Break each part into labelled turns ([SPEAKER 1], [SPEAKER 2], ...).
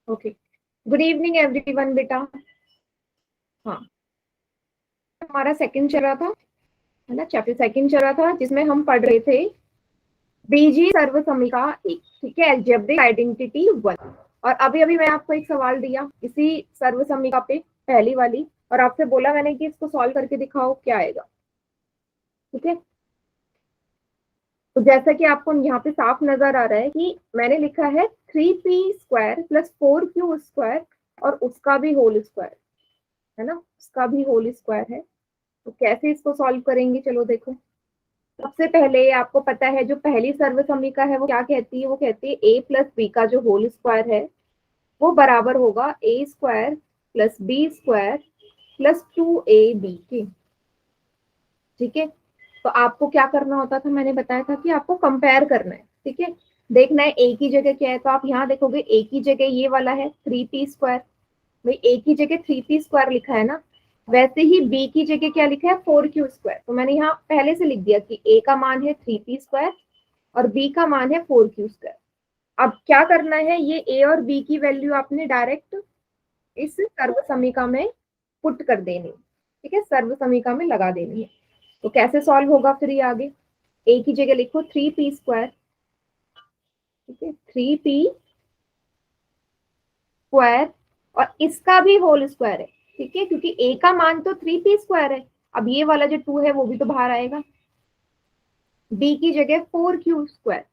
[SPEAKER 1] Okay, good evening everyone बेटा। हाँ, हमारा सेकंड चल रहा था, है ना, चैप्टर सेकंड चल रहा था जिसमें हम पढ़ रहे थे बीजीय सर्वसमिका एक, ठीक है, अलजेब्रिक आइडेंटिटी वन। और अभी अभी मैं आपको एक सवाल दिया इसी सर्वसमिका पे, पहली वाली, और आपसे बोला मैंने कि इसको सॉल्व करके दिखाओ क्या आएगा। ठीक है, तो जैसा कि आपको यहाँ पे साफ नजर आ रहा है कि मैंने लिखा है 3p² प्लस 4q² और उसका भी होल स्क्वायर, है ना, उसका भी होल स्क्वायर है। तो कैसे इसको सॉल्व करेंगे, चलो देखो। सबसे पहले आपको पता है जो पहली सर्वसमिका है वो क्या कहती है, वो कहती है a प्लस बी का जो होल स्क्वायर है वो बराबर होगा a² plus b² plus 2ab के। ठीक है, तो आपको क्या करना होता था, मैंने बताया था कि आपको कंपेयर करना है। ठीक है, देखना है a की जगह क्या है, तो आप यहाँ देखोगे a की जगह ये वाला है 3p²। भाई a की जगह 3p² लिखा है ना, वैसे ही b की जगह क्या लिखा है 4q²। तो मैंने यहाँ पहले से लिख दिया कि a का मान है 3p² और b का मान है 4q²। अब क्या करना है, ये a और b की वैल्यू आपने डायरेक्ट इस सर्वसमिका में पुट कर देनी। ठीक है, सर्वसमिका में लगा देनी है। तो कैसे सॉल्व होगा फिर ये आगे, a की जगह लिखो 3p²। ठीक है, 3p² और इसका भी होल स्क्वायर है। ठीक है, क्योंकि a का मान तो 3p² है, अब ये वाला जो 2 है वो भी तो बाहर आएगा। b की जगह 4q²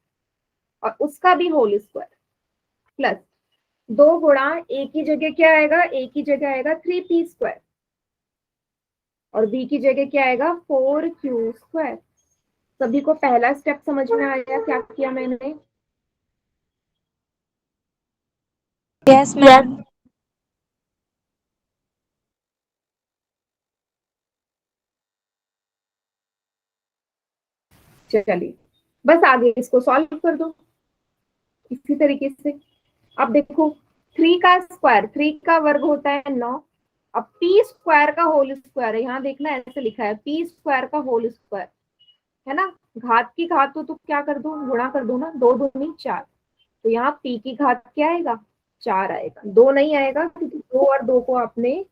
[SPEAKER 1] और उसका भी होल स्क्वायर प्लस 2 गुणा a की जगह क्या आएगा, a की जगह आएगा 3p² और b की जगह क्या आएगा 4q²। सभी को पहला स्टेप समझ में आया क्या किया मैंने?
[SPEAKER 2] Yes ma'am.
[SPEAKER 1] चलिए, बस आगे इसको सॉल्व कर दो इसी तरीके से। अब देखो 3 का स्क्वायर, 3 का वर्ग होता है 9। अब p² का होल स्क्वायर है, यहाँ देखना ऐसे लिखा है p² का होल स्क्वायर, है ना। घात की घात तो क्या कर दो, गुणा कर दो ना, 2 दूनी 4। तो यहाँ p की घात क्या आएगा, 4 आएगा, 2 नहीं आएगा क्योंकि 2 और 2 को आपने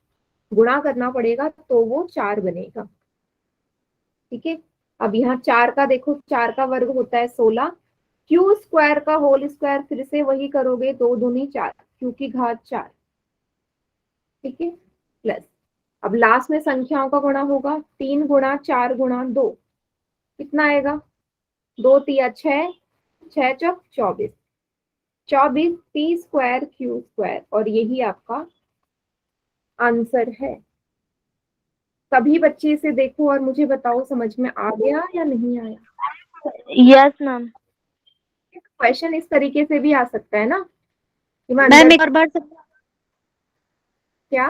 [SPEAKER 1] गुणा करना पड़ेगा तो वो 4 बनेगा। ठीक है, अब यहाँ 4 का देखो, 4 का वर्ग होता है 16। q² का होल स्क्वायर फिर से वही करोगे, 2 दूनी 4, q की घात 4। ठीक है, प्लस अब लास्ट में संख्याओं का गुणा होगा, 3 गुणा 4 गुणा 2 कितना आएगा, 2 तिया 6, 6 चौक 24, 24 p²q² और यही आपका आंसर है। सभी बच्चे इसे देखो और मुझे बताओ समझ में आ गया या नहीं आया।
[SPEAKER 2] Yes ma'am.
[SPEAKER 1] क्वेश्चन इस तरीके से भी आ सकता है ना कि मैं
[SPEAKER 2] मैम
[SPEAKER 1] अंदर
[SPEAKER 2] एक और बार
[SPEAKER 1] क्या।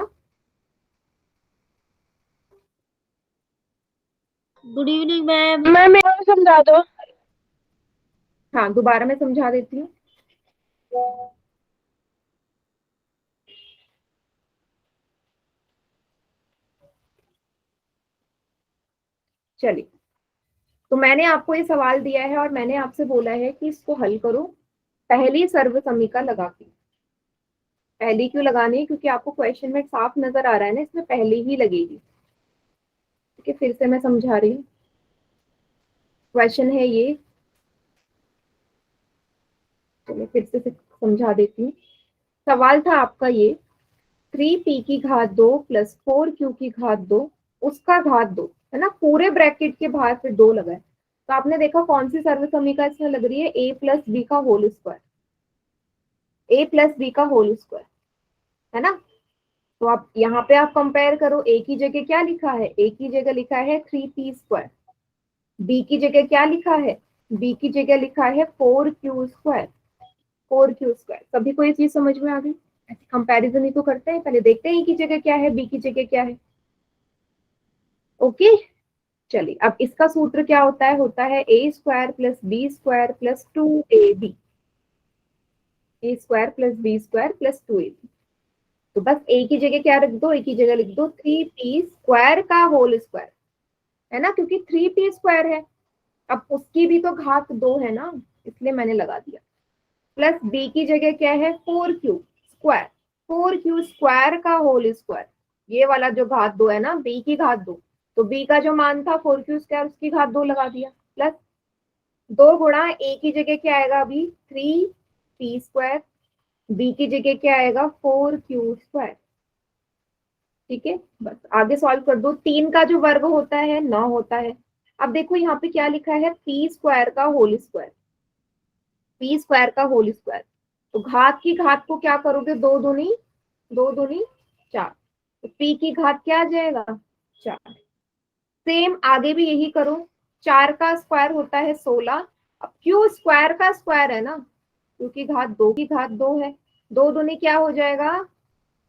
[SPEAKER 2] Good evening ma'am. मैम एक और समझा दो।
[SPEAKER 1] हाँ, दोबारा मैं समझा देती हूँ। चलिए, तो मैंने आपको ये सवाल दिया है और मैंने आपसे बोला है कि इसको हल करो पहली सर्वसमिका लगा के। पहली क्यों लगानी है, क्योंकि आपको क्वेश्चन में साफ नजर आ रहा है ना, इसमें पहली ही लगेगी। ठीक है, फिर से मैं समझा रही हूँ। क्वेश्चन है ये, चलिए फिर से समझा देती हूँ। सवाल था आपका ये, 3p की घात 2 प्लस 4q की घात 2 उसका घात 2, है ना, पूरे ब्रैकेट के बाहर फिर 2 लगा है। तो आपने देखा कौन सी सर्वसमिका इसमें लग रही है, a प्लस बी का whole square, a plus B का होल स्क्वायर, है ना। तो आप यहाँ पे आप कंपेयर करो, a की जगह क्या लिखा है, a की जगह लिखा है 3p², b की जगह क्या लिखा है, b की जगह लिखा है 4q², 4q²। सभी को ये चीज समझ में आ गई। ऐसे कंपैरिजन ही तो करते हैं, पहले देखते हैं a की जगह क्या है, b की जगह क्या है। ओके, चलिए अब इसका सूत्र क्या होता है a² plus b² plus 2ab, a² plus b² plus 2ab। तो बस a की जगह क्या रख दो, a की जगह लिख दो 3p² का होल स्क्वायर, है ना, क्योंकि 3p² है। अब उसकी भी तो घात 2 है ना, इसलिए मैंने लगा दिया। प्लस b की जगह क्या है 4q², स्क्वायर, 4q² का होल स्क्वायर, ये वाला जो घात 2 है ना, b की घात 2, तो b का जो मान था 4q², उसकी घात 2 लगा दिया, प्लस 2 गुणा a की जगह क्या आएगा अभी 3p², b की जगह क्या आएगा 4q²। ठीक है, बस आगे सॉल्व कर दो। 3 का जो वर्ग होता है 9 होता है। अब देखो यहाँ पे क्या लिखा है, p² का होल स्क्वायर, p² का होल स्क्वायर, तो घात की घात को क्या करोगे, 2 दूनी 4, तो p की घात क्या आ जाएगा 4। सेम आगे भी यही करो, 4 का स्क्वायर होता है 16, अब q² का स्क्वायर है ना, क्योंकि घात 2 की घात 2 है, 2 दूनी क्या हो जाएगा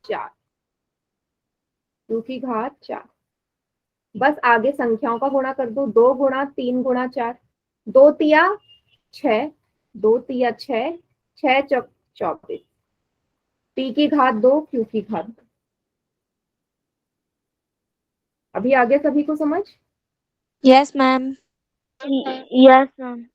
[SPEAKER 1] 4, q की घात 4। बस आगे संख्याओं का गुणा कर दो, 2 गुणा 3 गुणा 4, 2 तिया 6, 2 तिया 6, 6 चौक 24, p की घात 2, q की घात 2। अभी आगे सभी को समझ?
[SPEAKER 2] Yes ma'am. Yes ma'am.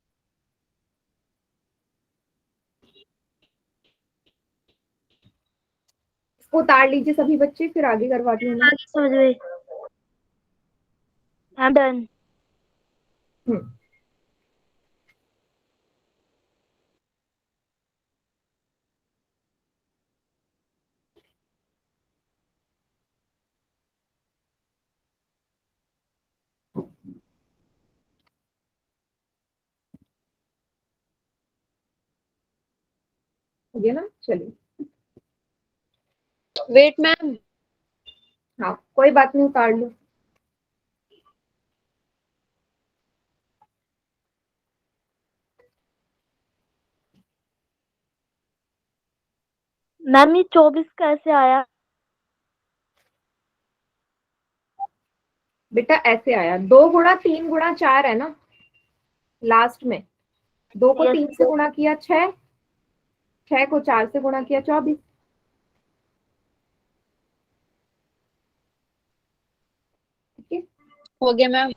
[SPEAKER 1] इसको उतार लीजिए सभी बच्चे, फिर आगे करवाती हूँ मैं।
[SPEAKER 2] आगे समझ गई। I am done.
[SPEAKER 1] हम्म, हो गया ना, चलिए।
[SPEAKER 2] Wait ma'am.
[SPEAKER 1] हाँ कोई बात नहीं, उतार लो।
[SPEAKER 2] मैम ये 24 कैसे आया?
[SPEAKER 1] बेटा ऐसे आया, 2 गुणा 3 गुणा 4 है ना, लास्ट में 2 को
[SPEAKER 2] यस
[SPEAKER 1] 3 से गुणा किया 6, 6 को 4 से गुणा किया 24। ठीक है,
[SPEAKER 2] हो गया मैम।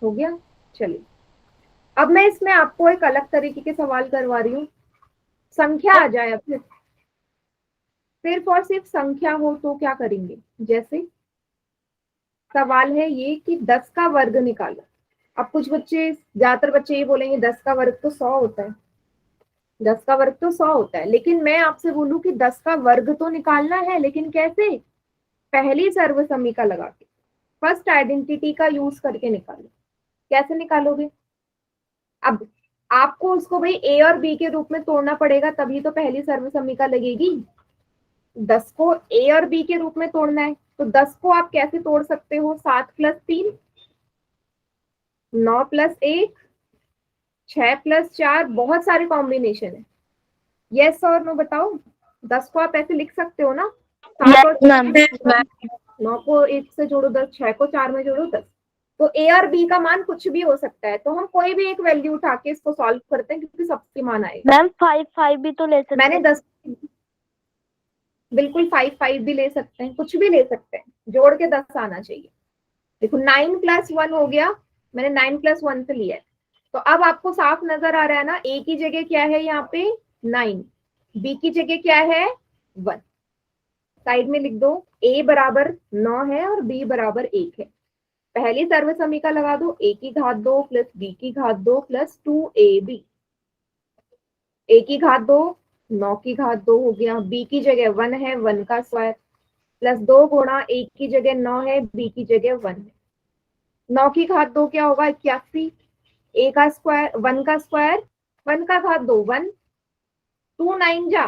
[SPEAKER 1] हो गया, चलिए। अब मैं इसमें आपको एक अलग तरीके के सवाल करवा रही हूँ, संख्या आ जाए, अब सिर्फ और सिर्फ संख्या हो तो क्या करेंगे। जैसे सवाल है ये कि 10 का वर्ग निकालो। अब कुछ बच्चे, ज्यादातर बच्चे ये बोलेंगे 10 का वर्ग तो 100 होता है, 10 का वर्ग तो 100 होता है, लेकिन मैं आपसे बोलूं कि 10 का वर्ग तो निकालना है, लेकिन कैसे, पहली सर्वसमीका लगा के, फर्स्ट आइडेंटिटी का यूज करके निकालो। कैसे निकालोगे, अब आपको उसको भाई ए और बी के रूप में तोड़ना पड़ेगा, तभी तो पहली सर्वसमीका लगेगी। 10 को ए और बी के रूप में तोड़ना है, तो 10 को आप कैसे तोड़ सकते हो, 7 + 3, 9 + 1, 6 + 4, बहुत सारे कॉम्बिनेशन है। यस और नो बताओ, 10 को आप ऐसे लिख सकते हो ना, 7 और
[SPEAKER 2] मैम।
[SPEAKER 1] 9 को 1 से जोड़ो 10, 6 को 4 में जोड़ो 10। तो ए और बी का मान कुछ भी हो सकता है, तो हम कोई भी एक वैल्यू उठा के इसको सॉल्व करते हैं, क्योंकि सबके मान आएगा।
[SPEAKER 2] मैम 5 भी तो ले सकते
[SPEAKER 1] मैंने
[SPEAKER 2] हैं।
[SPEAKER 1] 10, बिल्कुल 5 भी ले सकते हैं, कुछ भी ले सकते हैं, जोड़ के 10 आना चाहिए। देखो 9 + 1 हो गया, मैंने 9 + 1 से लिया है, तो अब आपको साफ नजर आ रहा है ना, ए की जगह क्या है यहाँ पे 9, बी की जगह क्या है 1, साइड में लिख दो, a बराबर 9 है और b बराबर 1 है। पहली सर्वसमीका लगा दो, a की घात 2 + b की घात 2 + 2ab, a की घात 2 9 की घात 2 हो गया, b की जगह 1 है, 1 का स्क्वायर, प्लस 2 गुणा a की जगह 9 है, b की जगह 1 है, 9 की घात 2 क्या होगा 81, a का स्क्वायर 1 का स्क्वायर, 1 का घात 2 1, 2 9 जा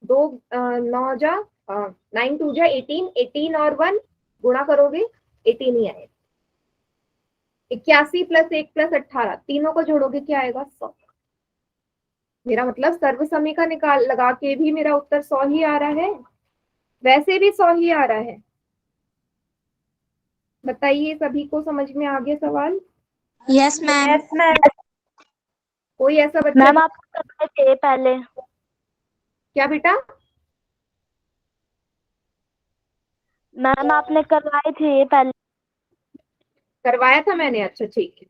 [SPEAKER 1] 2 9 जा 9 2 जा 18, 18 और 1 गुणा करोगे 18 ही आएगा। 81 + 1 + 18, तीनों को जोड़ोगे क्या आएगा 100। मेरा मतलब सर्वसमीका निकाल लगा के भी मेरा उत्तर 100 ही आ रहा है, वैसे भी 100 ही आ रहा है। बताइए सभी को समझ में आ गया सवाल?
[SPEAKER 2] Yes ma'am.
[SPEAKER 1] कोई ऐसा बच्चा
[SPEAKER 2] मैम आप करवाए थे पहले।
[SPEAKER 1] क्या बेटा?
[SPEAKER 2] मैम आपने करवाए थे पहले।
[SPEAKER 1] करवाया था मैंने, अच्छा ठीक है।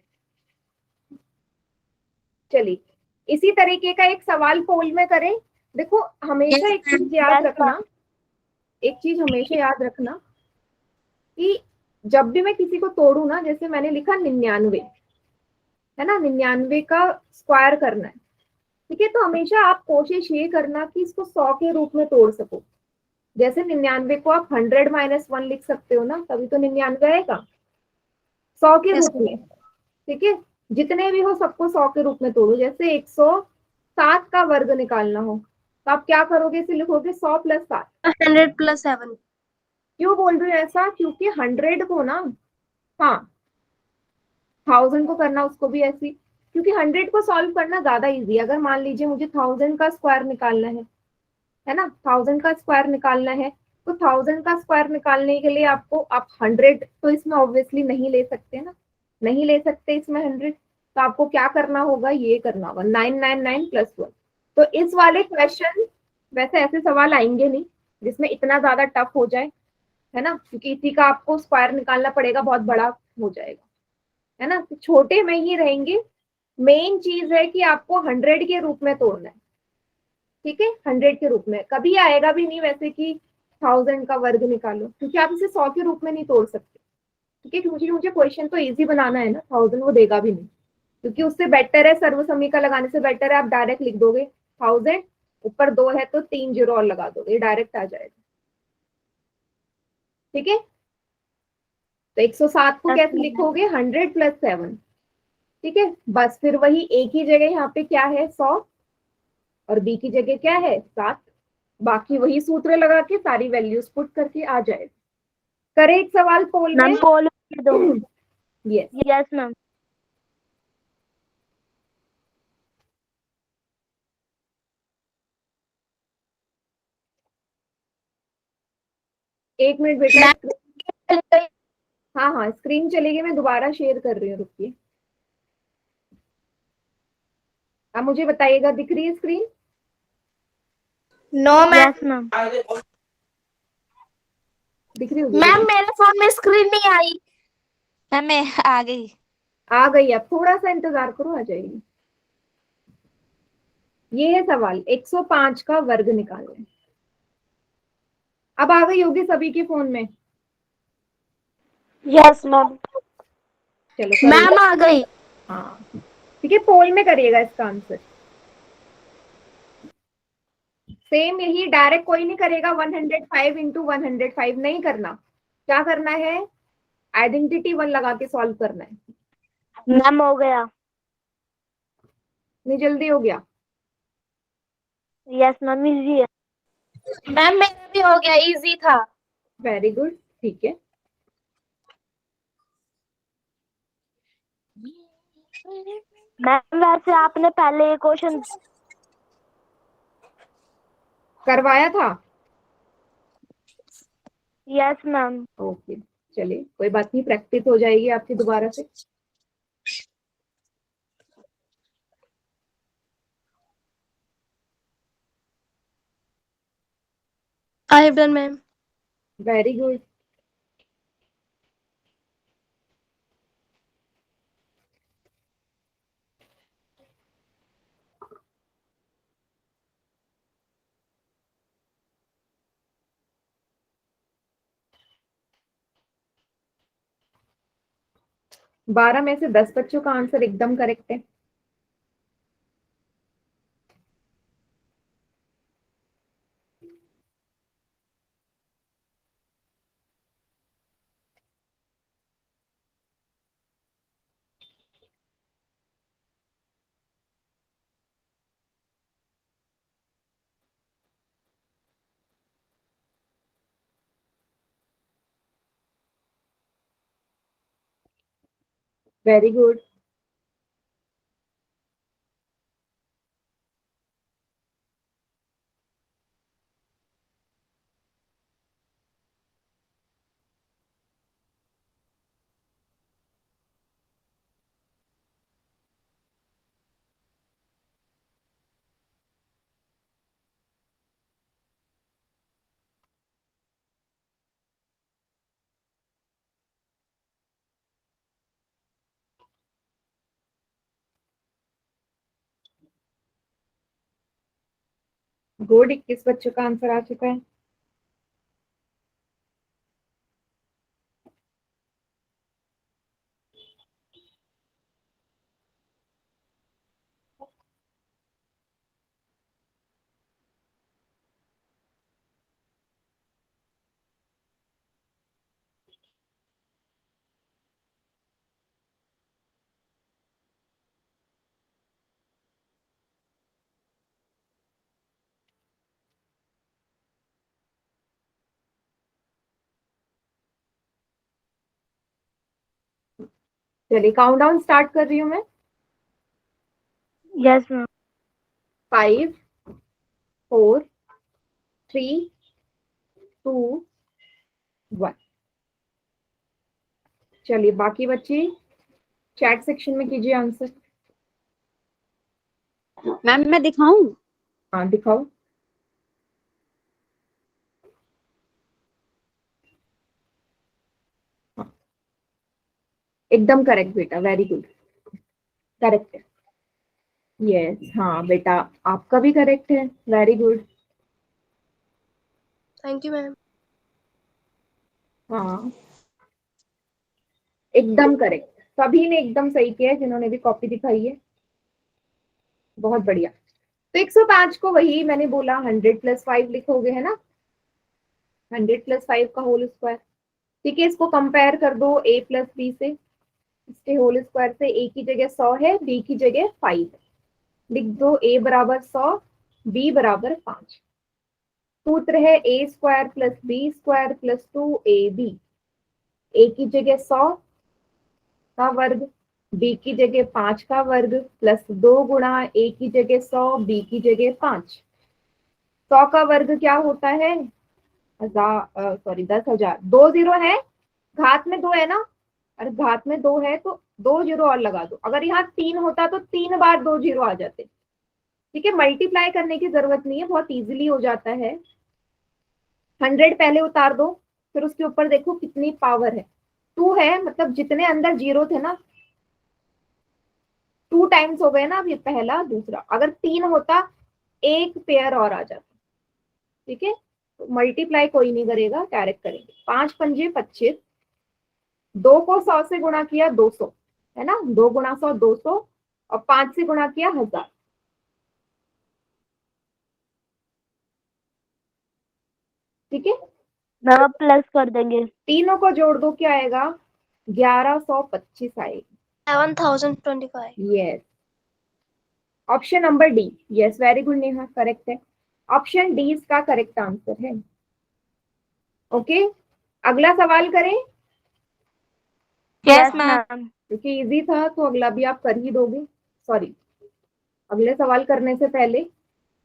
[SPEAKER 1] चलिए इसी तरीके का एक सवाल पोल में करें, देखो हमेशा एक चीज याद
[SPEAKER 2] Yes,
[SPEAKER 1] रखना, एक चीज हमेशा याद रखना कि जब भी मैं किसी को तोड़ू ना, जैसे मैंने लिखा 99, है ना, 99 का स्क्वायर करना है, ठीक है, तो हमेशा आप कोशिश ये करना कि इसको 100 के रूप में तोड़ सको। जैसे 99 को आप 100 - 1 लिख सकते हो ना, तभी तो 99 आएगा 100 के रूप में, ठीक है। जितने भी हो सबको 100 के रूप में तोड़ो। जैसे 107 का वर्ग निकालना हो तो आप क्या करोगे, इसे लिखोगे 100 + 7।
[SPEAKER 2] 100 + 7।
[SPEAKER 1] क्यों बोल रहे हो ऐसा, क्योंकि 100 को ना, हाँ, 1000 को करना उसको भी ऐसी, क्योंकि 100 को सॉल्व करना ज्यादा इजी है। अगर मान लीजिए मुझे 1000 का स्क्वायर निकालना है ना, 1000 का स्क्वायर निकालना है, तो 1000 का स्क्वायर निकालने के लिए आपको, आप 100 तो इसमें ऑब्वियसली नहीं ले सकते ना, नहीं ले सकते इसमें 100, तो आपको क्या करना होगा, ये करना होगा 999 + 1। तो इस वाले क्वेश्चन, वैसे ऐसे सवाल आएंगे नहीं जिसमें इतना ज्यादा टफ हो जाए, है ना, क्योंकि इसी का आपको स्क्वायर निकालना पड़ेगा, बहुत बड़ा हो जाएगा, है ना, तो छोटे में ही रहेंगे। मेन चीज है कि आपको 100 के रूप में तोड़ना है, ठीक है, 100 के रूप में। कभी आएगा भी नहीं वैसे कि 1000 का वर्ग निकालो, क्योंकि आप इसे 100 के रूप में नहीं तोड़ सकते, ठीक है, क्योंकि मुझे क्वेश्चन तो इजी बनाना है ना, 1000 वो देगा भी नहीं, क्योंकि उससे बेटर है, सर्व समीकरण लगाने से बेटर है आप डायरेक्ट लिख दोगे 1000, ऊपर 2 है तो 3 जीरो और लगा दोगे, डायरेक्ट आ जाएगा, ठीक है। तो 107 को कैसे लिखोगे, 100 + 7, ठीक है, बस फिर वही एक ही जगह यहाँ पे क्या है 100, और बी की जगह क्या है 7, बाकी वही सूत्र लगा के सारी वैल्यूज पुट करके आ जाए। करे एक सवाल पोल में।
[SPEAKER 2] मैम पोल दो।
[SPEAKER 1] Yes,
[SPEAKER 2] yes ma'am.
[SPEAKER 1] एक मिनट बेटा, हाँ हाँ स्क्रीन चलेगी, मैं दोबारा शेयर कर रही हूँ, रुकिए। अब मुझे बताइएगा, दिख रही है screen?
[SPEAKER 3] No ma'am.
[SPEAKER 2] Yes ma'am.
[SPEAKER 1] दिख रही होगी
[SPEAKER 3] मैम
[SPEAKER 1] देखिए।
[SPEAKER 3] मेरे फोन में स्क्रीन नहीं आई।
[SPEAKER 4] मैम मैं आ गई।
[SPEAKER 1] आ गई, अब थोड़ा सा इंतजार करो, आ जाएगी। ये है सवाल, 105 का वर्ग निकालना है। अब आ गई होगी सभी के फोन में।
[SPEAKER 2] Yes ma'am.
[SPEAKER 1] चलो करो।
[SPEAKER 3] मैम आ गई।
[SPEAKER 1] हाँ ठीक है, पोल में करिएगा इसका आंसर। सेम यही, डायरेक्ट कोई नहीं करेगा 105 इंटू 105 नहीं करना। क्या करना है, आइडेंटिटी 1 लगा के सॉल्व करना है।
[SPEAKER 2] मैम हो गया।
[SPEAKER 1] नहीं, जल्दी हो गया।
[SPEAKER 2] यस मैम इजी है।
[SPEAKER 3] मैम मेरा भी हो गया, इजी था।
[SPEAKER 1] वेरी गुड, ठीक है।
[SPEAKER 2] मैम वैसे आपने पहले ये क्वेश्चन
[SPEAKER 1] करवाया था।
[SPEAKER 2] Yes ma'am.
[SPEAKER 1] ओके, चलिए कोई बात नहीं, प्रैक्टिस हो जाएगी आपकी दोबारा से।
[SPEAKER 3] I have done ma'am.
[SPEAKER 1] Very good. बारह में से 10 बच्चों का आंसर एकदम करेक्ट है। Very good. गुड, 21 बच्चों का आंसर आ चुका है। चलिए काउंटडाउन स्टार्ट कर रही हूँ मैं।
[SPEAKER 2] Yes ma'am.
[SPEAKER 1] 5 4 3 2 1। चलिए बाकी बच्चे चैट सेक्शन में कीजिए आंसर।
[SPEAKER 5] मैम मैं दिखाऊं?
[SPEAKER 1] हाँ दिखाओ। हाँ, एकदम करेक्ट बेटा, वेरी गुड, करेक्ट है। यस हाँ बेटा, आपका भी करेक्ट है, very good.
[SPEAKER 3] Thank you ma'am.
[SPEAKER 1] हाँ एकदम करेक्ट, सभी ने एकदम सही किया है जिन्होंने भी कॉपी दिखाई है, बहुत बढ़िया। तो 105 को वही मैंने बोला 100 + 5 लिखोगे, है ना, 100 + 5 का होल स्क्वायर। ठीक है, इसको कंपेयर कर दो a + b से, इसके होल स्क्वायर से। a की जगह 100 है, b की जगह 5 है, लिख दो a = 100, b = 5। सूत्र है a² + b² + 2ab। a की जगह 100 का वर्ग, b की जगह 5 का वर्ग, प्लस 2 गुणा a की जगह 100, b की जगह 5। 100 का वर्ग क्या होता है? 10,000। 2 जीरो है, घात में 2 है ना, और घात में 2 है तो 2 जीरो और लगा दो। अगर यहाँ 3 होता तो 3 बार 2 जीरो आ जाते। ठीक है, मल्टीप्लाई करने की जरूरत नहीं है, बहुत इजीली हो जाता है। 100 पहले उतार दो, फिर उसके ऊपर देखो कितनी पावर है, 2 है, मतलब जितने अंदर जीरो थे ना, 2 टाइम्स हो गए ना, अब ये पहला दूसरा। अगर 3 होता एक पेयर और आ जाता। ठीक है, तो मल्टीप्लाई कोई नहीं करेगा, डायरेक्ट करेंगे। 5 पंजे 25, 2 को 100 से गुणा किया 200, है ना, 2 गुणा 100 200, और 5 से गुणा किया 1000। ठीक है,
[SPEAKER 2] मैम अब प्लस कर देंगे।
[SPEAKER 1] तीनों को जोड़ दो, क्या आएगा? 1125 आएगी।
[SPEAKER 3] 7025।
[SPEAKER 1] Yes, option number D. Yes very good Neha, correct है, ऑप्शन डी इसका करेक्ट आंसर है। ओके, अगला सवाल करें,
[SPEAKER 3] यस
[SPEAKER 2] यस
[SPEAKER 3] मैम।
[SPEAKER 2] मैम।
[SPEAKER 1] क्योंकि इजी था तो अगला भी आप कर ही दोगे। सॉरी, अगले सवाल करने से पहले,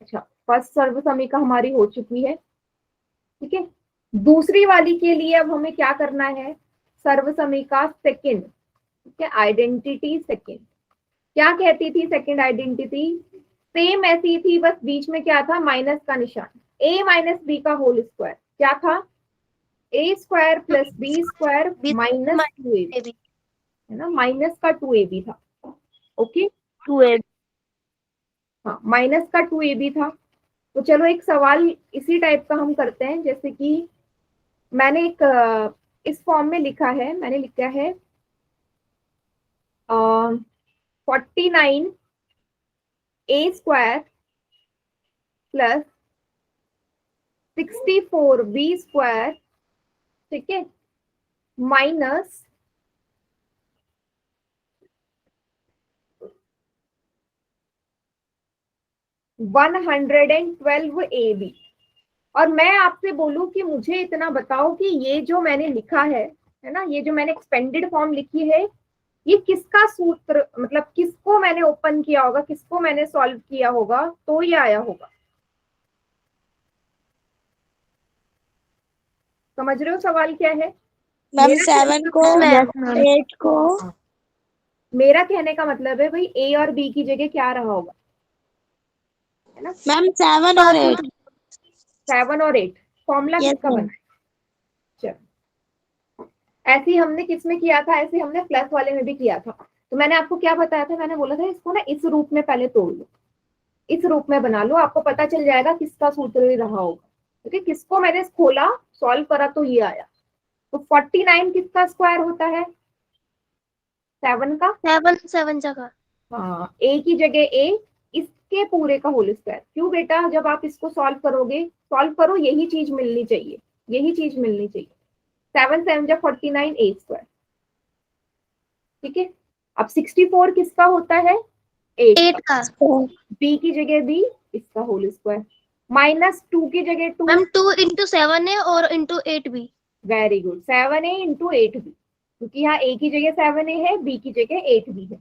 [SPEAKER 1] अच्छा फर्स्ट सर्व समीकरण हमारी हो चुकी है। ठीक है, दूसरी वाली के लिए अब हमें क्या करना है? सर्व समीकरण सेकंड। ठीक है, आइडेंटिटी सेकंड। क्या कहती थी सेकंड आइडेंटिटी? सेम ऐसी थी, बस बीच में क्या था? माइनस का निशान। a - b का होल स्क्वायर क्या था? a² + b² - 2ab, है ना, माइनस का 2ab था। Okay,
[SPEAKER 2] 2a।
[SPEAKER 1] हाँ माइनस का 2ab था। तो चलो एक सवाल इसी टाइप का हम करते हैं, जैसे कि मैंने एक इस फॉर्म में लिखा है, मैंने लिखा है 49 a² + 64 b², ठीक है, माइनस 112 ab। और मैं आपसे बोलूं कि मुझे इतना बताओ कि ये जो मैंने लिखा है ना, ये जो मैंने एक्सपेंडेड फॉर्म लिखी है, ये किसका सूत्र, मतलब किसको मैंने ओपन किया होगा, किसको मैंने सॉल्व किया होगा तो ये आया होगा। समझ रहे हो सवाल क्या है?
[SPEAKER 4] मैम
[SPEAKER 1] मेरा
[SPEAKER 4] 7 को,
[SPEAKER 2] यस मैम।
[SPEAKER 4] 8 को,
[SPEAKER 1] मेरा कहने का मतलब है भाई ए और बी की जगह क्या रहा होगा, है ना,
[SPEAKER 4] मैम 7 और 8।
[SPEAKER 1] 7 और 8। फॉर्मूला
[SPEAKER 4] यस
[SPEAKER 1] किसका
[SPEAKER 4] मैम।
[SPEAKER 1] बना? चलो, ऐसे ही हमने किस में किया था? ऐसे हमने प्लस वाले में भी किया था। तो मैंने आपको क्या बताया था? मैंने बोला था इसको ना इस रूप में पहले तोड़ लो, इस रूप में बना लो, आपको पता चल जाएगा किसका सूत्र ही रहा होगा। ओके, किसको मैंने खोला, सॉल्व करा तो ये आया। तो 49 किसका स्क्वायर होता है? 7 का।
[SPEAKER 3] 7 जगह।
[SPEAKER 1] हाँ, ए की जगह ए, इसके पूरे का होल स्क्वायर। क्यों बेटा, जब आप इसको सॉल्व करोगे, सॉल्व करो, यही चीज मिलनी चाहिए, यही चीज मिलनी चाहिए। 7 7 जा 49 ए स्क्वायर। ठीक है, अब 64 किसका होता है? 8
[SPEAKER 3] 8
[SPEAKER 1] का।
[SPEAKER 3] का।
[SPEAKER 1] बी की जगह बी, इसका होल स्क्वायर। -2 की जगह 2।
[SPEAKER 3] मैम 2 इंटू 7 है और इंटू 8 भी।
[SPEAKER 1] Very good, 7a into 8 B, क्योंकि यहाँ ए की जगह 7a है, बी की जगह 8 बी है।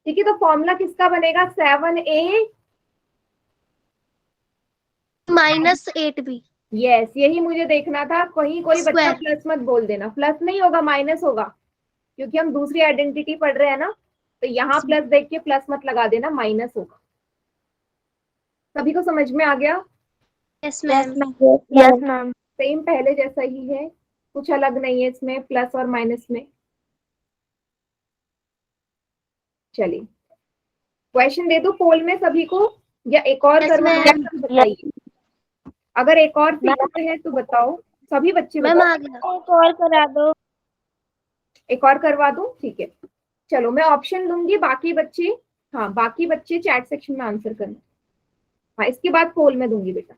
[SPEAKER 1] ठीक है, तो फॉर्मूला किसका बनेगा? 7a
[SPEAKER 3] -8 भी।
[SPEAKER 1] यस, यही मुझे देखना था। कहीं कोई बच्चा
[SPEAKER 3] स्क्वायर।
[SPEAKER 1] प्लस मत बोल देना, प्लस नहीं होगा, माइनस होगा, क्योंकि हम दूसरी आइडेंटिटी पढ़ रहे हैं ना। तो यहाँ प्लस देख के प्लस मत लगा देना, माइनस होगा। सभी को समझ में आ गया?
[SPEAKER 3] Yes
[SPEAKER 2] yes
[SPEAKER 3] ma'am.
[SPEAKER 2] Ma'am. Yes ma'am.
[SPEAKER 1] Same पहले जैसा ही है, कुछ अलग नहीं है इसमें प्लस और माइनस में। चलिए, क्वेश्चन दे दो पोल में सभी को, या एक और
[SPEAKER 3] यस
[SPEAKER 1] करवाना है
[SPEAKER 3] मैम।
[SPEAKER 1] तो बताइए। अगर एक और
[SPEAKER 2] मैम
[SPEAKER 1] सीखना है तो बताओ, सभी बच्चे
[SPEAKER 3] मैम
[SPEAKER 1] बताओ।
[SPEAKER 3] आ गया।
[SPEAKER 2] एक और करा दो।
[SPEAKER 1] एक और करवा दूं? ठीक है, चलो मैं ऑप्शन दूंगी, बाकी बच्चे, हाँ बाकी बच्चे चैट सेक्शन में आंसर करना। हाँ, इसके बाद पोल में दूंगी बेटा,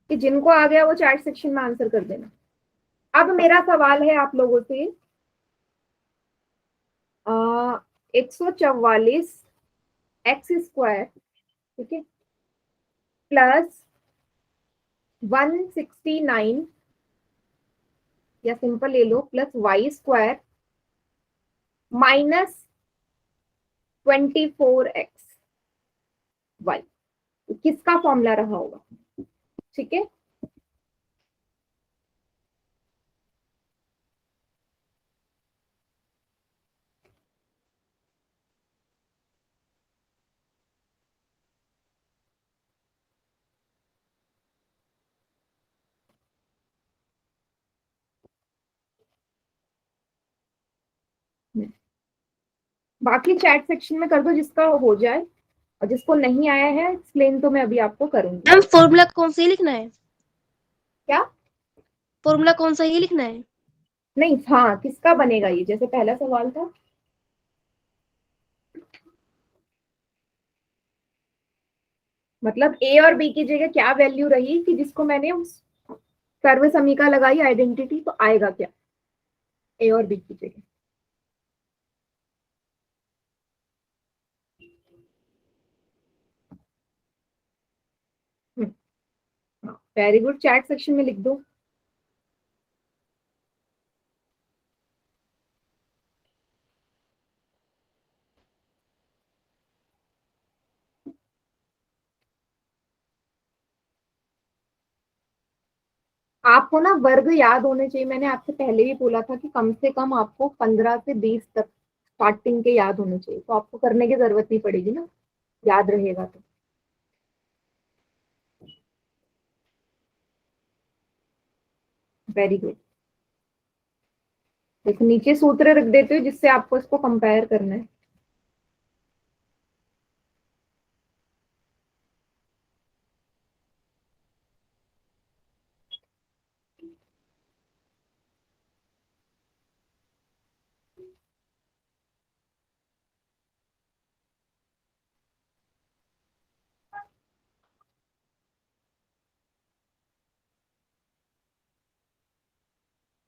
[SPEAKER 1] कि जिनको आ गया वो चैट सेक्शन में आंसर कर देना। अब मेरा सवाल है आप लोगों से, 144 एक्स स्क्वायर, ठीक है, प्लस 169, या सिंपल ले लो, plus y square -24x y, किसका फॉर्मूला रहा होगा? ठीक है, बाकी चैट सेक्शन में कर दो जिसका हो जाए, और जिसको नहीं आया है एक्सप्लेन तो मैं अभी आपको करूंगी।
[SPEAKER 3] मैम फॉर्मूला कौन सा ही लिखना है?
[SPEAKER 1] क्या?
[SPEAKER 3] फॉर्मूला कौन सा ही लिखना है?
[SPEAKER 1] नहीं, हाँ किसका बनेगा ये, जैसे पहला सवाल था। मतलब ए और बी की जगह क्या वैल्यू रही, कि जिसको मैंने उस सर्व समीका लगाई आइडेंटिटी, तो आएगा क्या ए और बी की जगह? वेरी गुड, चैट सेक्शन में लिख दो। आपको ना वर्ग याद होने चाहिए, मैंने आपसे पहले भी बोला था कि कम से कम आपको 15 से 20 तक स्टार्टिंग के याद होने चाहिए, तो आपको करने की जरूरत नहीं पड़ेगी ना, याद रहेगा तो। वेरी गुड, देखो नीचे सूत्र रख देते हो जिससे आपको इसको कंपेयर करना है।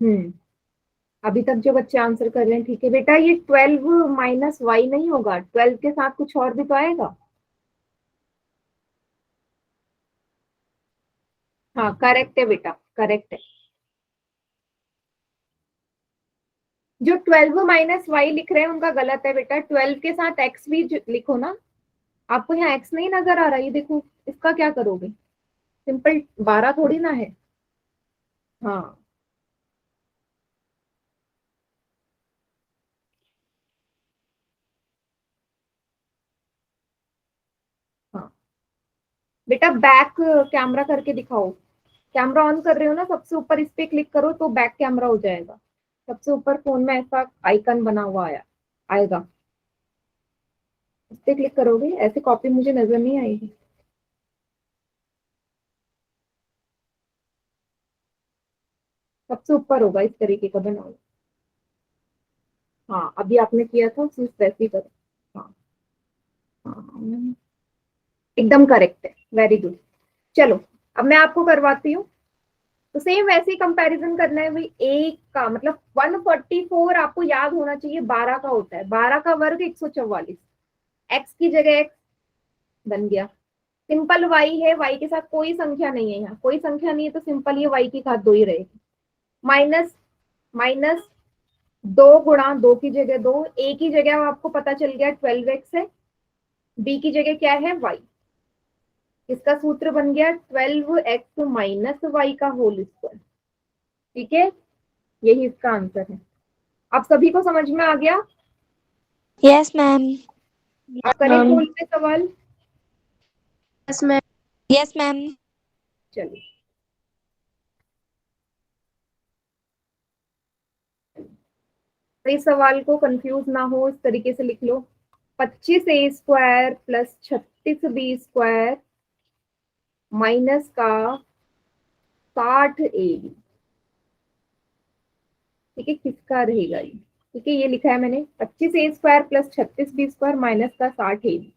[SPEAKER 1] हम्म, अभी तक जो बच्चे आंसर कर रहे हैं, ठीक है बेटा, ये 12 माइनस वाई नहीं होगा, 12 के साथ कुछ और भी तो आएगा। हाँ करेक्ट है बेटा, करेक्ट है। जो 12 माइनस वाई लिख रहे हैं उनका गलत है बेटा, 12 के साथ एक्स भी लिखो ना। आपको यहाँ एक्स नहीं नजर आ रहा, ये देखो, इसका क्या करोगे? सिंपल 12 थोड़ी ना है। हाँ हाँ बेटा, बैक कैमरा करके दिखाओ। कैमरा ऑन कर रहे हो ना, सबसे ऊपर इस पे क्लिक करो तो बैक कैमरा हो जाएगा। सबसे ऊपर फोन में ऐसा आइकन बना हुआ आया आएगा, इस पे क्लिक करोगे, ऐसे कॉपी मुझे नजर नहीं आएगी। सबसे ऊपर होगा, इस तरीके का बनाओ। हाँ, अभी आपने किया था उसी वैसे ही करो। हाँ हाँ, एकदम करेक्ट है, वेरी गुड। चलो, अब मैं आपको करवाती हूँ। तो सेम वैसे ही कंपैरिजन करना है भाई। एक का मतलब 144 आपको याद होना चाहिए, 12 का होता है। 12 का वर्ग 144। एक्स की जगह एक्स बन गया। सिंपल वाई है, वाई के साथ कोई संख्या नहीं है, यहाँ कोई संख्या नहीं है तो सिंपल ये वाई की घात 2 ही रहेगी। माइनस माइनस 2 गुणा 2 की जगह 2, ए की जगह आपको पता चल गया 12x है, बी की जगह क्या है वाई। इसका सूत्र बन गया 12x माइनस वाई का होल स्क्वायर। ठीक है, यही इसका आंसर है। अब सभी को समझ में आ गया।
[SPEAKER 4] Yes ma'am.
[SPEAKER 1] आप करें खोल पे सवाल।
[SPEAKER 3] Yes ma'am.
[SPEAKER 4] Yes ma'am.
[SPEAKER 1] चलिए, तो इस सवाल को कंफ्यूज ना हो इस तरीके से लिख लो। 25a² प्लस 36b² माइनस का 60ab। ठीक है, किसका रहेगा ये? ठीक है, ये लिखा है मैंने 25a² प्लस 36b² माइनस का 60ab।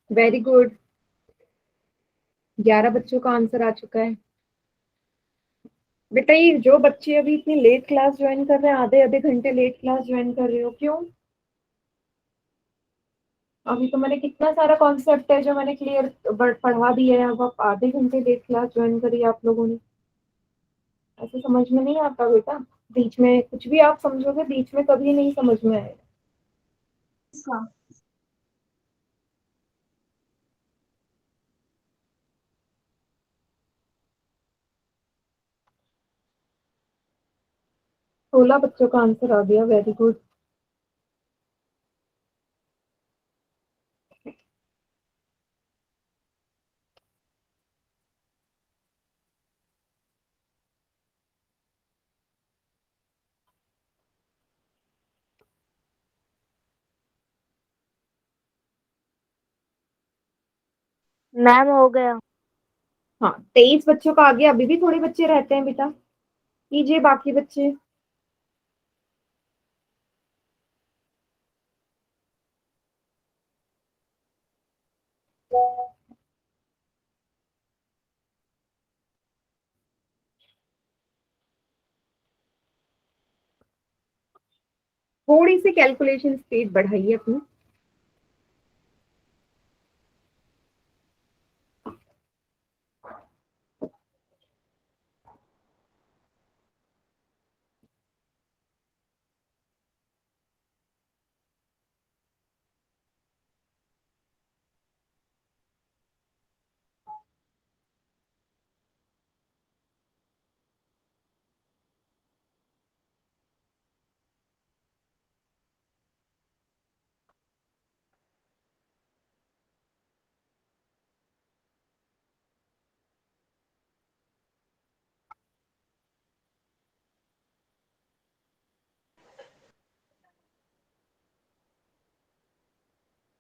[SPEAKER 1] वेरी गुड, 11 बच्चों का आंसर आ चुका है। बेटा, ये जो बच्चे अभी इतनी लेट क्लास ज्वाइन कर रहे हैं, आधे आधे घंटे लेट क्लास ज्वाइन कर रहे हो, क्यों? अभी तो मैंने कितना सारा कॉन्सेप्ट है जो मैंने क्लियर पढ़ा दिया है, अब आप आधे घंटे लेट क्लास ज्वाइन करी आप लोगों ने। ऐसे समझ में नहीं आता बेटा। बीच में कुछ भी आप समझोगे, बीच में कभी नहीं समझ में आएगा। 16 बच्चों का आंसर आ गया, वेरी गुड।
[SPEAKER 2] मैम हो गया।
[SPEAKER 1] हाँ, 23 बच्चों का आ गया। अभी भी थोड़े बच्चे रहते हैं बेटा, कीजिए बाकी बच्चे। थोड़ी सी कैलकुलेशन स्पीड बढ़ाइए अपनी।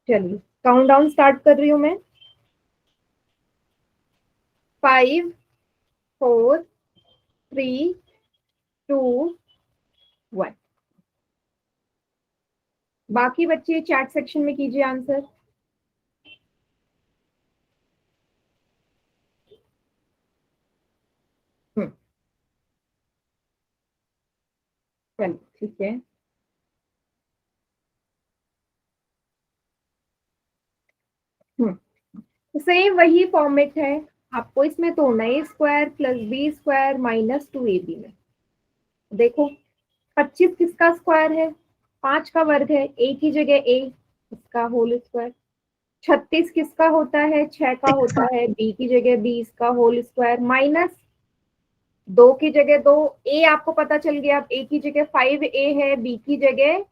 [SPEAKER 1] चलिए काउंट डाउन स्टार्ट कर रही हूँ मैं। 5 4 3 2 1। बाकी बच्चे चैट सेक्शन में कीजिए आंसर। चलिए ठीक है। तो सेम वही फॉर्मेट है, आपको इसमें तोड़ना है A² + B² - 2AB में। देखो 25 किसका स्क्वायर है? 5 का वर्ग है, A की जगह A, इसका होल स्क्वायर। 36 किसका होता है? 6 का होता है, B की जगह B, इसका होल स्क्वायर, माइनस 2 की जगह 2, A आपको पता चल गया, अब A की जगह 5A है, B की जगह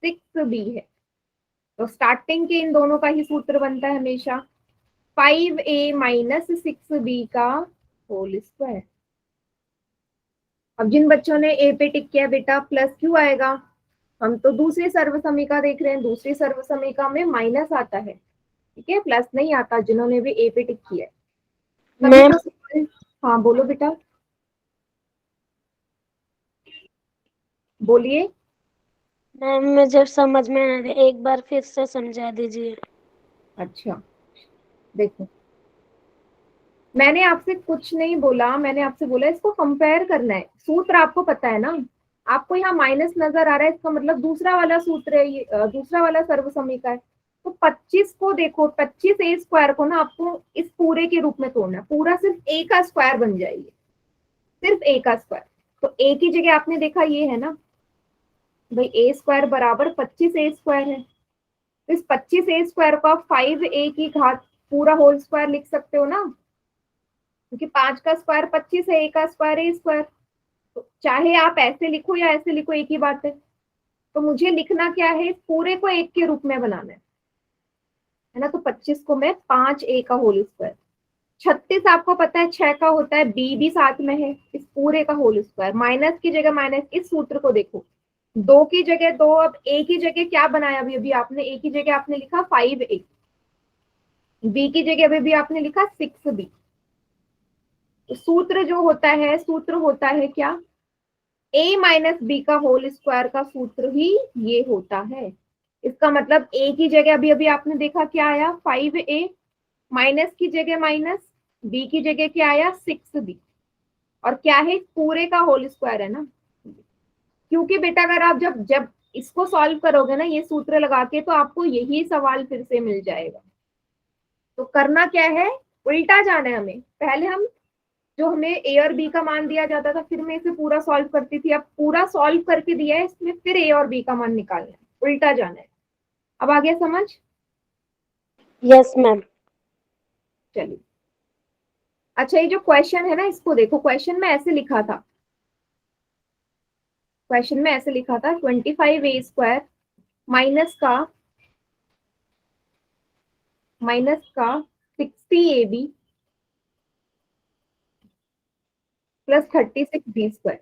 [SPEAKER 1] 6B है। तो स्टार्टिंग के इन दोनों का ही सूत्र बनता है हमेशा 5A - 6B का होल स्क्वायर। अब जिन बच्चों ने ए पे टिक किया बेटा प्लस क्यों आएगा? हम तो दूसरी सर्वसमीका देख रहे हैं, दूसरी सर्वसमीका में माइनस आता है, ठीक है, प्लस नहीं आता जिन्होंने भी ए पे टिक किया है।
[SPEAKER 2] मैम
[SPEAKER 1] हाँ बोलो बेटा, बोलिए।
[SPEAKER 2] मैम मुझे समझ में आ रहा है, एक बार फिर से समझा दीजिए।
[SPEAKER 1] अच्छा देखो, मैंने आपसे कुछ नहीं बोला, मैंने आपसे बोला इसको कंपेयर करना है। सूत्र आपको पता है ना, आपको यहाँ माइनस नजर आ रहा है, इसका मतलब दूसरा वाला सूत्र है, ये दूसरा वाला सर्वसमीका है। तो 25 को देखो, 25A² को ना आपको इस पूरे के रूप में तोड़ना है, पूरा सिर्फ A का स्क्वायर बन जाएगी, सिर्फ A का स्क्वायर। तो A की जगह आपने देखा ये है ना भाई, A² बराबर 25A² है। तो इस 25A² को आप 5A की घात पूरा होल स्क्वायर लिख सकते हो ना, क्योंकि 5 का स्क्वायर 25 है, A का स्क्वायर A²। तो चाहे आप ऐसे लिखो या ऐसे लिखो, एक ही बात है। तो मुझे लिखना क्या है, इस पूरे को 1 के रूप में बनाना है ना। तो 25 को मैं 5A का होल स्क्वायर, 36 आपको पता है 6 का होता है, B भी साथ में है, इस पूरे का होल स्क्वायर, माइनस की जगह माइनस, इस सूत्र को देखो 2 की जगह 2, अब A की जगह क्या बनाया अभी अभी आपने? A की जगह आपने लिखा 5A, B की जगह अभी भी आपने लिखा 6B। तो सूत्र जो होता है, सूत्र होता है क्या? A - B का होल स्क्वायर का सूत्र ही ये होता है। इसका मतलब A की जगह अभी अभी आपने देखा क्या आया? 5A, माइनस की जगह माइनस, B की जगह क्या आया? 6B, और क्या है? पूरे का होल स्क्वायर है ना। क्योंकि बेटा अगर आप जब जब इसको सॉल्व करोगे ना ये सूत्र लगा के, तो आपको यही सवाल फिर से मिल जाएगा। तो करना क्या है, उल्टा जाना है हमें। पहले हम जो हमें A और B का मान दिया जाता था, फिर मैं इसे पूरा सॉल्व करती थी, अब पूरा सॉल्व करके दिया है इसमें, फिर A और B का मान निकालना है, उल्टा जाना है। अब आ गया समझ?
[SPEAKER 2] Yes ma'am.
[SPEAKER 1] चलिए अच्छा, ये जो क्वेश्चन है ना इसको देखो, क्वेश्चन में ऐसे लिखा था, क्वेश्चन में ऐसे लिखा था 25A² माइनस का 60AB + 36B²।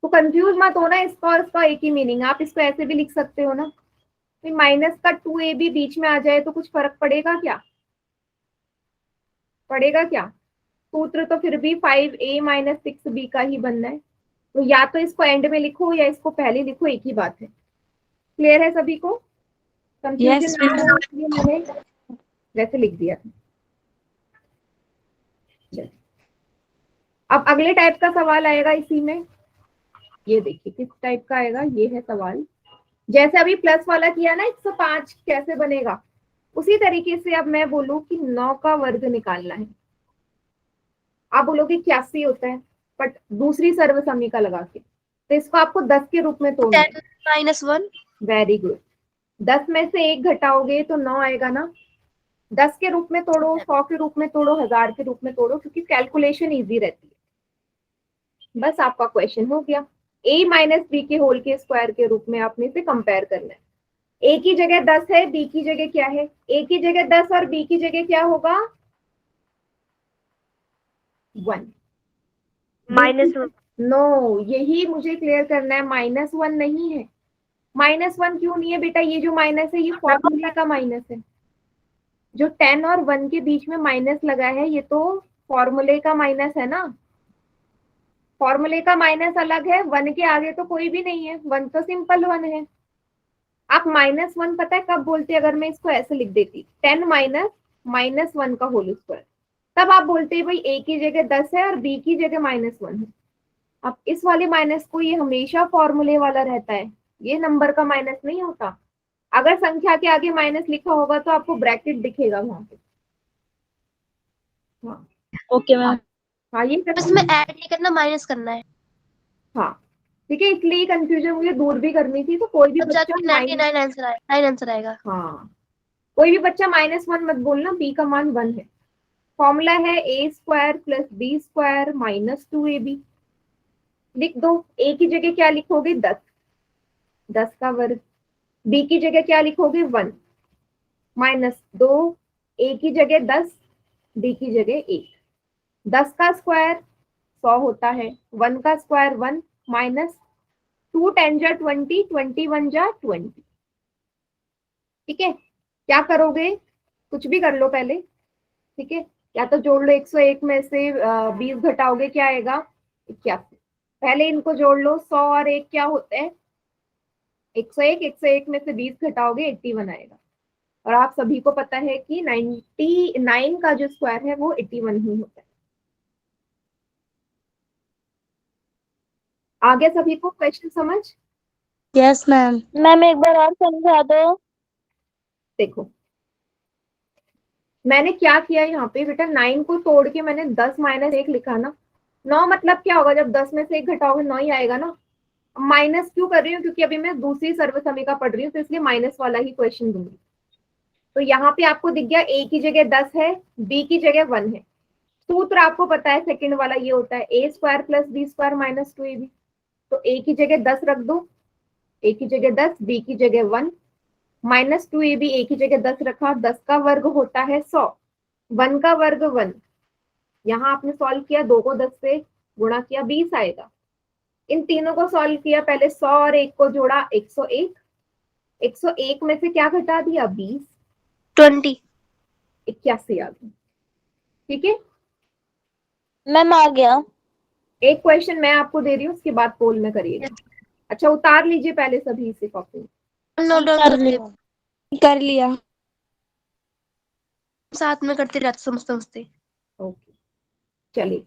[SPEAKER 1] तो कंफ्यूज मत होना, इसका और इसका एक ही मीनिंग, आप इसको ऐसे भी लिख सकते हो ना। माइनस का 2AB बीच में आ जाए तो कुछ फर्क पड़ेगा क्या? पड़ेगा क्या? सूत्र तो फिर भी 5A - 6B का ही बनना है। तो या तो इसको एंड में लिखो या इसको पहले लिखो, एक ही बात है। क्लियर है सभी को? कंफ्यूजन
[SPEAKER 4] Yes,
[SPEAKER 1] ना
[SPEAKER 4] ma'am.
[SPEAKER 1] हो इसलिए मैंने वैसे लिख दिया था। चलिए अब अगले टाइप का सवाल आएगा इसी में, ये देखिए किस टाइप का आएगा, ये है सवाल। जैसे अभी प्लस वाला किया ना 105 कैसे बनेगा, उसी तरीके से अब मैं बोलूं कि 9 का वर्ग निकालना है। आप बोलोगे 81 होता है, बट दूसरी सर्वसमीका लगा के, तो इसको आपको 10 के रूप में तोड़ना है।
[SPEAKER 3] 10 - 1।
[SPEAKER 1] Very good. 10 में से 1 घटाओगे तो 9 आएगा ना। 10 के रूप में तोड़ो, 100 के रूप में तोड़ो, 1000 के रूप में तोड़ो, क्योंकि कैलकुलेशन इजी रहती है। बस आपका क्वेश्चन हो गया। A - B के होल के स्क्वायर के रूप में आपने इसे कंपेयर करना है। A की जगह 10 है, B की जगह क्या है? A की जगह 10 और B की जगह क्या होगा? 1।
[SPEAKER 2] -1।
[SPEAKER 1] नो, यही मुझे क्लियर करना है, -1 नहीं है। -1 क्यों नहीं है बेटा? ये जो माइनस है ये फॉर्मूले का माइनस है। जो 10 और 1 के बीच में माइनस लगा है ये तो फॉर्मूले का माइनस है ना, फॉर्मूले का माइनस अलग है, 1 के आगे तो कोई भी नहीं है, 1 तो सिंपल 1 है। आप -1 पता है कब बोलते, अगर मैं इसको ऐसे लिख देती 10 माइनस -1 का होल स्क्वायर, तब आप बोलते भाई a की जगह 10 है और b की जगह -1 है। अब इस वाले माइनस को ये हमेशा फॉर्मूले वाला रहता है, ये नंबर का माइनस नहीं होता। अगर संख्या के आगे माइनस लिखा होगा तो आपको ब्रैकेट दिखेगा वहां पे। हाँ
[SPEAKER 3] ओके मैम।
[SPEAKER 1] हाँ ये
[SPEAKER 3] इसमें ऐड नहीं करना, माइनस करना है।
[SPEAKER 1] हाँ ठीक है, इसलिए कंफ्यूजन मुझे दूर भी करनी थी, तो कोई भी
[SPEAKER 3] तब
[SPEAKER 1] बच्चा
[SPEAKER 3] जाके 99 आंसर आएगा, 9 आंसर आएगा।
[SPEAKER 1] हाँ कोई भी बच्चा -1 मत बोलना, b का मान 1 है। फॉर्मूला है a² + b² - 2ab। लिख दो, a की जगह क्या लिखोगे 10, 10 का वर्ग, b की जगह क्या लिखोगे 1 -2, a की जगह 10, b की जगह 1। 10 का स्क्वायर 100 होता है, 1 का स्क्वायर 1 -2 10 जा 20, 21 जा 20। ठीक है, क्या करोगे, कुछ भी कर लो पहले, ठीक है, या तो जोड़ लो, 101 में से 20 घटाओगे क्या आएगा 81। पहले इनको जोड़ लो, 100 और 1 क्या होते हैं 101, 101 में से 20 घटाओगे 81 आएगा। और आप सभी को पता है कि 99 का जो स्क्वायर है वो 81 ही होता है। आगे सभी को क्वेश्चन समझ?
[SPEAKER 4] Yes ma'am.
[SPEAKER 2] मैम एक बार और समझा दो।
[SPEAKER 1] देखो मैंने क्या किया यहाँ पे बेटा, 9 को तोड़ के मैंने 10 - 1 लिखा ना। 9 मतलब क्या होगा, जब 10 में से 1 घटाओगे 9 ही आएगा ना। माइनस क्यों कर रही हूँ, क्योंकि अभी मैं दूसरी सर्वसमिका पढ़ रही हूँ, तो इसलिए माइनस वाला ही क्वेश्चन दूंगी। तो यहाँ पे आपको दिख गया a की जगह 10 है, b की जगह 1 है। सूत्र आपको पता है सेकंड वाला ये होता है a² + b² - 2ab। तो a की जगह 10 रख दो, a की जगह 10, b की जगह 1 -2ab, a की जगह 10 रखा, 10 का वर्ग होता है 100, 1 का वर्ग 1। यहाँ आपने सॉल्व किया, 2 को 10 से गुणा किया 20 आएगा। इन तीनों को सॉल्व किया, पहले 100 और 1 को जोड़ा 101, 101 में से क्या घटा दिया 20,
[SPEAKER 3] 20।
[SPEAKER 1] 81 आ गई। ठीक है,
[SPEAKER 2] मैम आ गया।
[SPEAKER 1] एक क्वेश्चन मैं आपको दे रही हूँ, उसके बाद पोल में करिएगा। अच्छा उतार लीजिए पहले सभी इसे कॉपी में।
[SPEAKER 3] नोट डाउन
[SPEAKER 2] कर
[SPEAKER 3] कर
[SPEAKER 2] लिया।
[SPEAKER 4] कर लिया।
[SPEAKER 3] साथ में करते रहते समझते समझते।
[SPEAKER 1] ओके चलिए,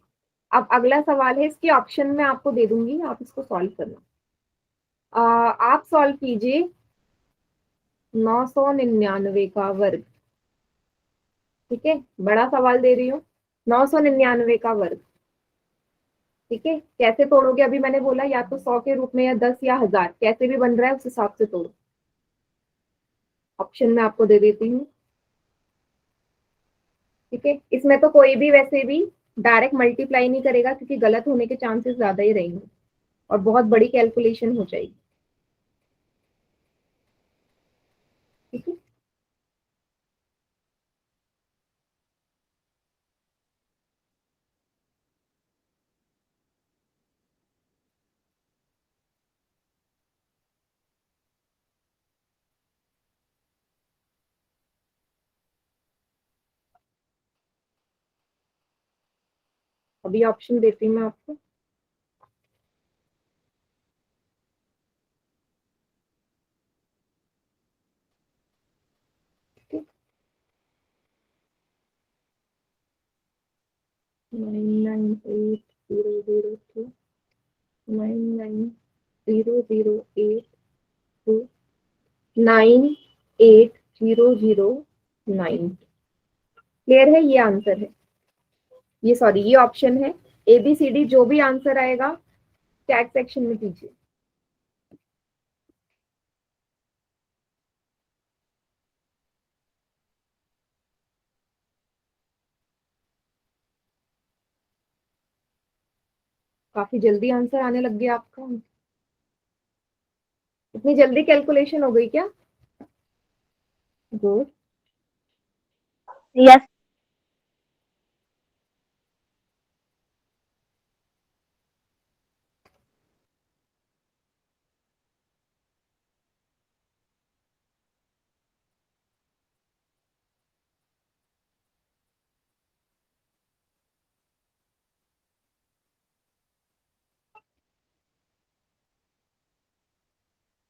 [SPEAKER 1] अब अगला सवाल है, इसके ऑप्शन में आपको दे दूंगी, आप इसको सॉल्व करना। आप सॉल्व कीजिए 999 का वर्ग। ठीक है, बड़ा सवाल दे रही हूँ, 999 का वर्ग। ठीक है, कैसे तोड़ोगे, अभी मैंने बोला या तो 100 के रूप में या 10 या 1000, कैसे भी बन रहा है उस हिसाब से तोड़ो। ऑप्शन में आपको दे देती हूँ। ठीक है, इसमें तो कोई भी वैसे भी डायरेक्ट मल्टीप्लाई नहीं करेगा, क्योंकि गलत होने के चांसेस ज्यादा ही रहेंगे और बहुत बड़ी कैलकुलेशन हो जाएगी। ठीक है, अभी ऑप्शन देती हूँ मैं आपको। ठीक है, 998002 990082 980009। क्लियर है, ये आंसर है, ये सॉरी ये ऑप्शन है। ABCD जो भी आंसर आएगा चैट सेक्शन में कीजिए। काफी जल्दी आंसर आने लग गया आपका, इतनी जल्दी कैलकुलेशन हो गई क्या? गुड।
[SPEAKER 2] यस।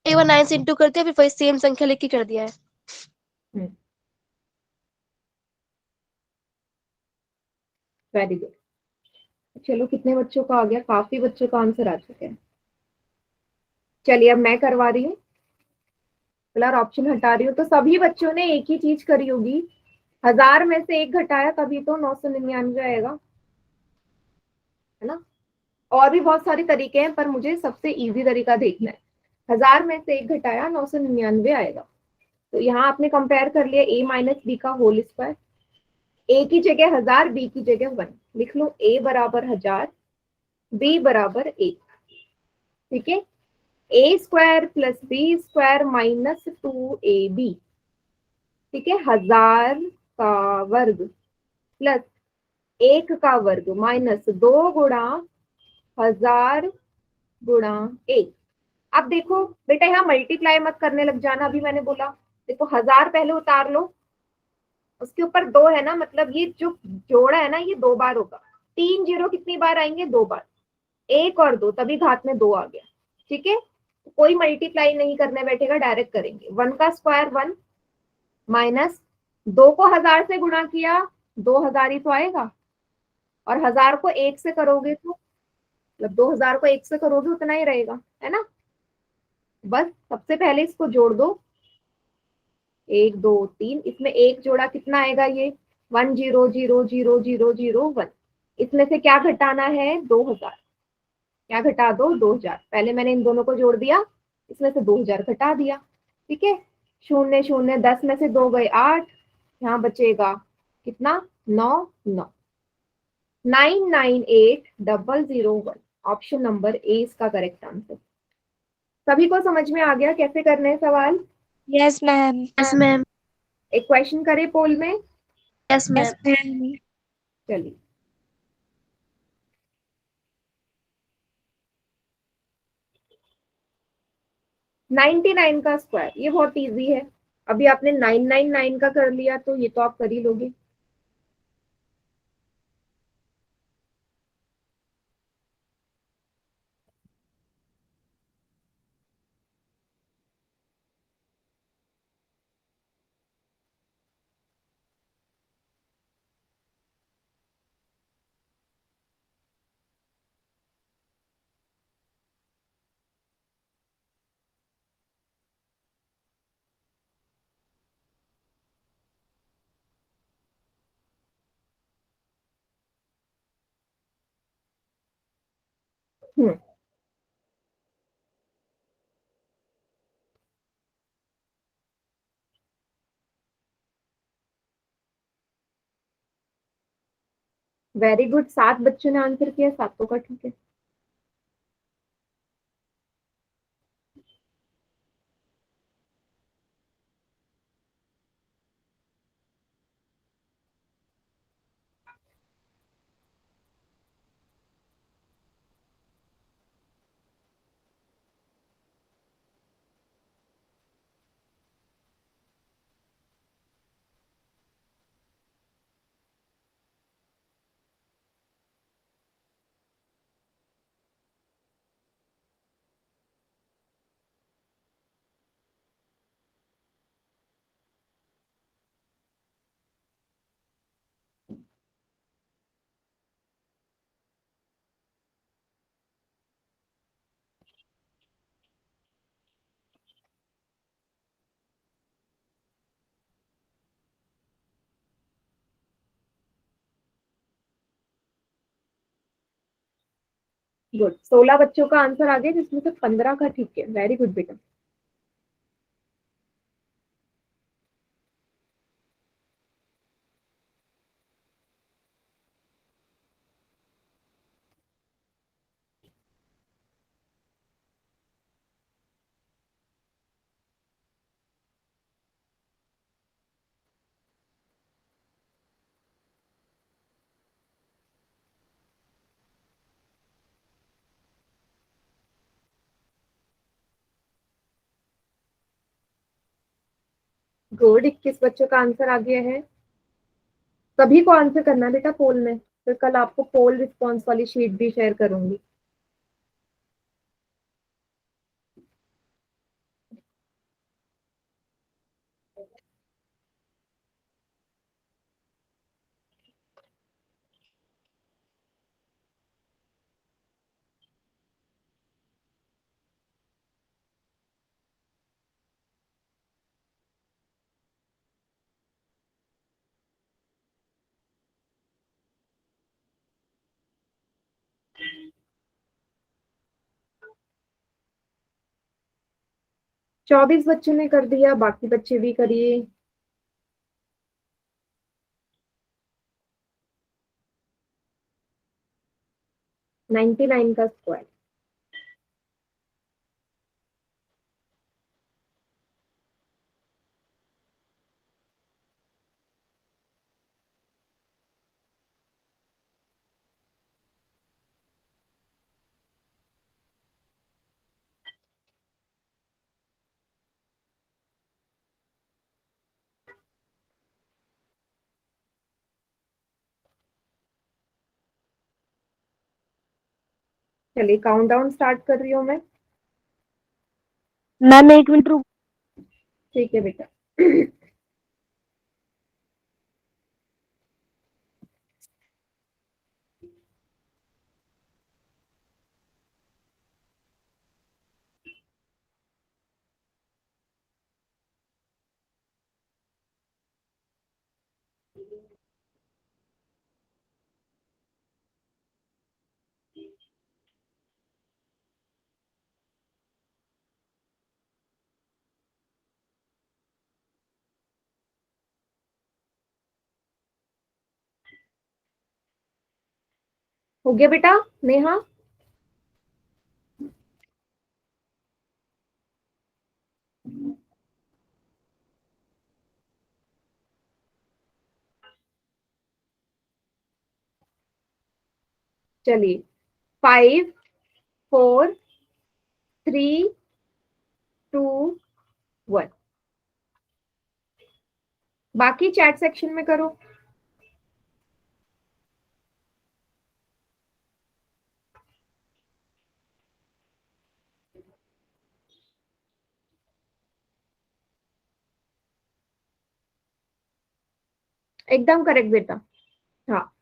[SPEAKER 3] A1 9 से इंटू कर दिया, फिर वही सेम संख्या लिख के कर दिया है।
[SPEAKER 1] Very good. चलो कितने बच्चों का आ गया, काफी बच्चों का आंसर आ चुका है। चलिए अब मैं करवा रही हूँ, कलर ऑप्शन हटा रही हूँ। तो सभी बच्चों ने एक ही चीज करी होगी, 1000 में से 1 घटाया तभी तो 999 आएगा, है ना। और भी बहुत सारे तरीके हैं पर मुझे सबसे इजी तरीका देखना है। 1000 में से 1 घटाया 999 आएगा। तो यहाँ आपने कंपेयर कर लिया a माइनस बी का होल स्क्वायर। a की जगह 1000, b की जगह 1 लिख लो। a बराबर 1000, b बराबर 1। ठीक है, a square plus B square minus 2ab। ठीक है, 1000 का वर्ग प्लस 1 का वर्ग माइनस 2 गुणा 1000 गुणा 1। अब देखो बेटा, यहाँ मल्टीप्लाई मत करने लग जाना, अभी मैंने बोला। देखो 1000 पहले उतार लो, उसके ऊपर 2 है ना, मतलब ये जो जोड़ा है ना ये 2 बार होगा। 3 जीरो कितनी बार आएंगे, 2 बार। 1 और 2 तभी घात में 2 आ गया। ठीक है, तो कोई मल्टीप्लाई नहीं करने बैठेगा, डायरेक्ट करेंगे। 1 का स्क्वायर 1 माइनस 2 को 1000 से गुणा किया 2000 ही तो आएगा, और 1000 को 1 से करोगे तो मतलब 2000 को 1 से करोगे उतना ही रहेगा, है ना। बस सबसे पहले इसको जोड़ दो, 1 2 3, इसमें एक जोड़ा कितना आएगा, ये 1 0 0 0 0 0 1। इसमें से क्या घटाना है, 2000। क्या घटा दो, 2000। पहले मैंने इन दोनों को जोड़ दिया, इसमें से 2000 घटा दिया। ठीक है, शून्य शून्य, 10 में से 2 गए 8, यहाँ बचेगा कितना, 9 9। 998001। ऑप्शन नंबर ए इसका करेक्ट आंसर। सभी को समझ में आ गया कैसे करने हैं सवाल।
[SPEAKER 4] Yes ma'am.
[SPEAKER 3] Yes ma'am.
[SPEAKER 1] एक क्वेश्चन करे पोल में।
[SPEAKER 3] Yes ma'am.
[SPEAKER 4] Yes ma'am.
[SPEAKER 1] चलिए, नाइनटी नाइन का स्क्वायर, ये बहुत इजी है। अभी आपने 999 का कर लिया तो ये तो आप कर ही लोगे। वेरी गुड, 7 बच्चों ने आंसर किया, सातों का ठीक है। गुड, 16 बच्चों का आंसर आ गया जिसमें से 15 का ठीक है। वेरी गुड बेटा। गुड, 21 बच्चों का आंसर आ गया है। सभी को आंसर करना है बेटा पोल में, फिर कल आपको पोल रिस्पॉन्स वाली शीट भी शेयर करूंगी। 24 बच्चों ने कर दिया, बाकी बच्चे भी करिए। नाइन्टी नाइन का स्क्वायर। चलिए काउंटडाउन स्टार्ट कर रही हूँ मैं।
[SPEAKER 2] मैम 1 मिनट रुक।
[SPEAKER 1] ठीक है बेटा। हो गया बेटा नेहा? चलिए 5 4 3 2 1। बाकी चैट सेक्शन में करो। एकदम करेक्ट बेटा। हाँ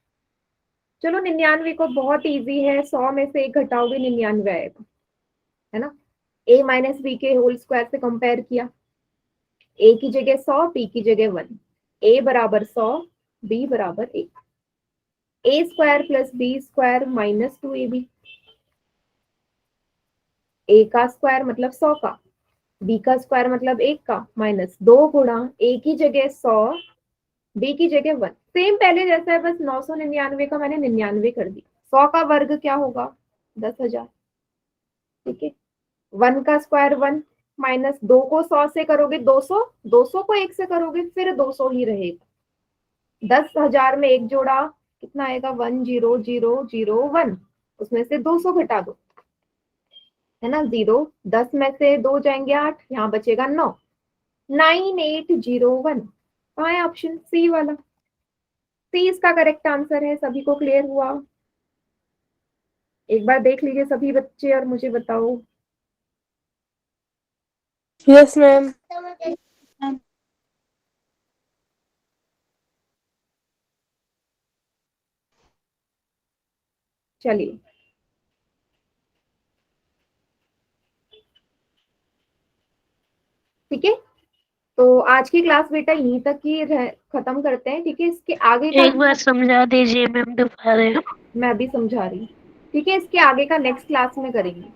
[SPEAKER 1] चलो 99 को बहुत इजी है, 100 में से 1 घटाओगे 99 आएगा, है ना। a माइनस बी के होल स्क्वायर से कंपेयर किया, a की जगह 100, b की जगह 1, a बराबर 100, b बराबर 1, a square plus B square minus 2ab, a का स्क्वायर मतलब 100 का, b का स्क्वायर मतलब 1 का, माइनस 2 गुणा a की जगह 100, b की जगह 1। सेम पहले जैसा है, बस 999 का मैंने 99 कर दी। 100 का वर्ग क्या होगा? 10,000। ठीक है, 1 का स्क्वायर 1, माइनस 2 को 100 से करोगे 200, 200 को 1 से करोगे फिर 200 ही रहेगा। 10,000 में 1 जोड़ा कितना आएगा? 10001, उसमें से 200 घटा दो, है ना। 0 10 में से 2 जाएंगे 8, यहाँ बचेगा 9, 9801। कहाँ है? ऑप्शन सी वाला, सी इसका करेक्ट आंसर है। सभी को क्लियर हुआ? एक बार देख लीजिए सभी बच्चे और मुझे बताओ।
[SPEAKER 3] Yes ma'am.
[SPEAKER 1] चलिए ठीक है, तो आज की क्लास बेटा यहीं तक ही खत्म करते हैं। ठीक है, इसके आगे का
[SPEAKER 2] एक बार समझा दीजिए मैम दोबारा।
[SPEAKER 1] मैं भी समझा रही हूँ। ठीक है, इसके आगे का नेक्स्ट क्लास में करेंगे।